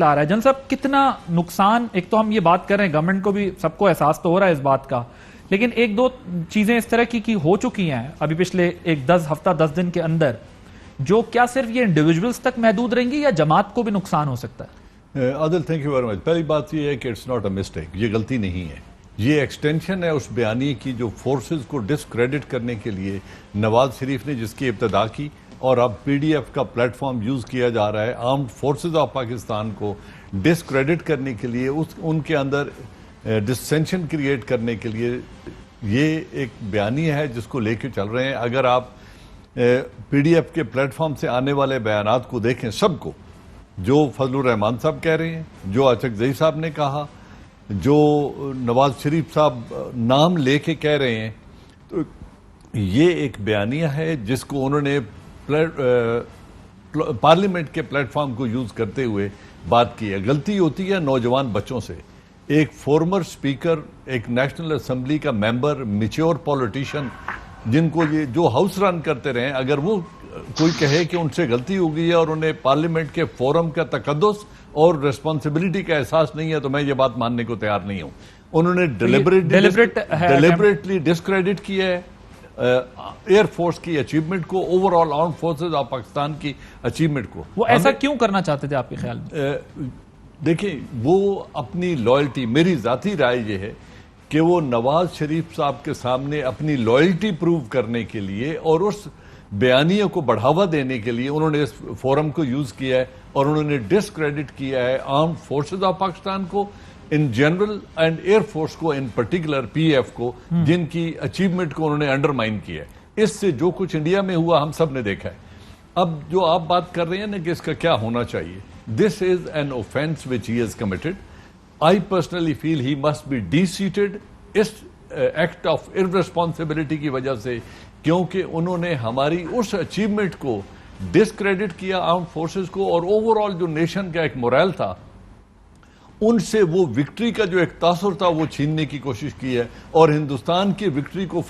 لا رہا ہے جن صاحب کتنا نقصان. ایک تو ہم یہ بات کر رہے ہیں گورنمنٹ کو بھی سب کو احساس تو ہو رہا ہے اس بات کا, لیکن ایک دو چیزیں اس طرح کی ہو چکی ہیں ابھی پچھلے ایک 10 دن کے اندر, جو کیا صرف یہ انڈیویجولز تک محدود رہیں گی یا جماعت کو بھی نقصان ہو سکتا ہے؟ عادل تھینک یو ویری مچ. پہلی بات یہ ہے کہ اٹس ناٹ اے مسٹیک, یہ غلطی نہیں ہے, یہ ایکسٹینشن ہے اس بیانیے کی جو فورسز کو ڈسکریڈٹ کرنے کے لیے نواز شریف نے جس کی ابتدا کی, اور اب پی ڈی ایف کا پلیٹ فارم یوز کیا جا رہا ہے آرمڈ فورسز آف پاکستان کو ڈسکریڈٹ کرنے کے لیے, ان کے اندر ڈسسینشن کریٹ کرنے کے لیے. یہ ایک بیانیہ ہے جس کو لے کے چل رہے ہیں. اگر آپ پی ڈی ایف کے پلیٹ فارم سے آنے والے بیانات کو دیکھیں, سب کو, جو فضل الرحمان صاحب کہہ رہے ہیں, جو اچکزئی صاحب نے کہا, جو نواز شریف صاحب نام لے کے کہہ رہے ہیں, تو یہ ایک بیانیہ ہے جس کو انہوں نے پارلیمنٹ کے پلیٹ فارم کو یوز کرتے ہوئے بات کی ہے. غلطی ہوتی ہے نوجوان بچوں سے. ایک فارمر سپیکر, ایک نیشنل اسمبلی کا ممبر, میچور پولیٹیشین, جن کو یہ جو ہاؤس رن کرتے رہے, اگر وہ کوئی کہے کہ ان سے غلطی ہو گئی ہے اور انہیں پارلیمنٹ کے فورم کا تقدس اور ریسپانسبلٹی کا احساس نہیں ہے, تو میں یہ بات ماننے کو تیار نہیں ہوں. انہوں نے ڈیلیبریٹلی ڈسکریڈٹ کیا ہے ایئر فورس کی اچیومنٹ کو, over all arm forces of Pakistan کی اچیومنٹ کو. وہ ایسا کیوں کرنا چاہتے تھے آپ کے خیال میں؟ دیکھیں, وہ اپنی لائلٹی, میری ذاتی رائے یہ ہے کہ وہ نواز شریف صاحب کے سامنے اپنی لائلٹی پروو کرنے کے لیے اور اس بیانیے کو بڑھاوا دینے کے لیے انہوں نے اس فورم کو یوز کیا ہے, اور انہوں نے ڈسکریڈٹ کیا ہے آرمڈ فورسز آف پاکستان کو in general and air force کو ان پرٹیکولر, پی ایف کو, جن کی اچیومنٹ کو انہوں نے انڈرمائن کیا ہے. اس سے جو کچھ انڈیا میں ہوا ہم سب نے دیکھا ہے. اب جو آپ بات کر رہے ہیں نا کہ اس کا کیا ہونا چاہیے, this is an offence which he has committed. I personally feel he must be deseated اس ایکٹ آف ارریسپانسبلٹی کی وجہ سے, کیونکہ انہوں نے ہماری اس اچیومنٹ کو ڈسکریڈٹ کیا, آرم فورسز کو, اور اوور آل جو نیشن کا ایک مورائل تھا ان سے وہ وکٹری کا جو ایک تاثر تھا وہ چھیننے کی کوشش کی ہے, اور ہندوستان کی وکٹری کو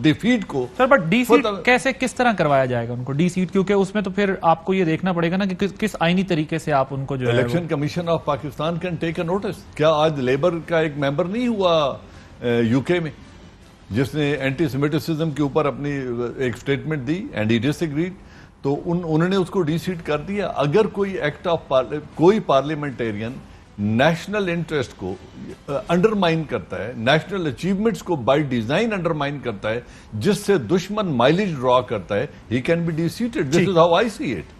ڈیفیٹ کو. سر بٹ ڈی سیٹ کیسے, کس طرح کروایا جائے گا ان کو ڈی سیٹ, کیونکہ اس میں تو پھر آپ کو یہ دیکھنا پڑے گا نا کہ کس آئینی طریقے سے آپ ان کو جو ہے. Election commission of Pakistan can take a notice. کیا آج لیبر کا ایک ممبر نہیں ہوا یو کے میں جس نے اینٹی سیمیٹسزم کے اوپر اپنی ایک سٹیٹمنٹ دی اینڈ ہی ڈس ایگریڈ, تو انہوں نے اس کو ڈی سیٹ کر دیا. اگر کوئی ایکٹ آف کوئی پارلیمنٹیرین نیشنل انٹرسٹ کو انڈرمائن کرتا ہے, نیشنل اچیومنٹس کو بائی ڈیزائن انڈرمائن کرتا ہے, جس سے دشمن مائلیج ڈرا کرتا ہے, he can B D seated. This is how I see it.